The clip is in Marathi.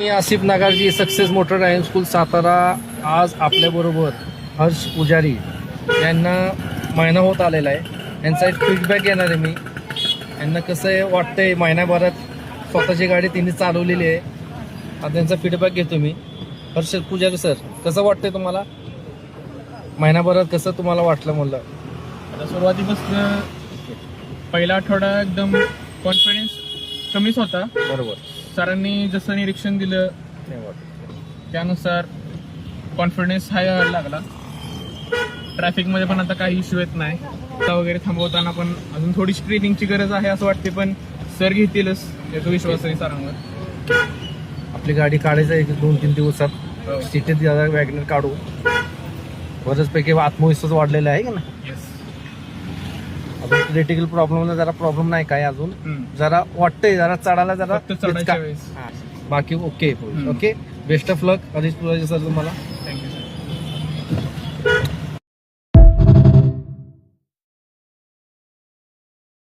मी Asif Nagarji success motor driving school Satara आज आपल्याबरोबर हर्ष पुजारी यांना महिना होत आलेला आहे. यांचा एक फीडबॅक घेणार आहे मी. यांना कसं आहे वाटतंय महिन्याभरात स्वतःची गाडी त्यांनी चालवलेली आहे. आता त्यांचा फीडबॅक घेतो मी. हर्ष पुजारी सर, कसं वाटतंय तुम्हाला महिन्याभरात, कसं तुम्हाला वाटलं म्हणलं? आता सुरुवातीपासून पहिला आठवडा एकदम कॉन्फिडन्स कमीच होता. बरोबर. सरांनी जसं निरीक्षण दिलं त्यानुसार कॉन्फिडन्स हाय व्हायला लागला. ट्रॅफिकमध्ये पण आता काही इश्यू येत नाही. रस्ता वगैरे थांबवताना पण अजून थोडीशी ट्रेनिंगची गरज आहे असं वाटते, पण सर घेतीलच याचा विश्वास आहे सरांवर. आपली गाडी काढायचं आहे 2-3 दिवसात सिटीत जरा वॅगनर काढू. बऱ्याचपैकी आत्मविश्वास वाढलेला आहे की ना. येस. अजून क्रिटिकल प्रॉब्लेम जरा प्रॉब्लेम नाही काय अजून. जरा वाटतंय जरा चढायला जरा फक्त चढायच्या वेळेस. बाकी ओके. ओके, बेस्ट ऑफ लक हरीश पुजारी सर तुम्हाला.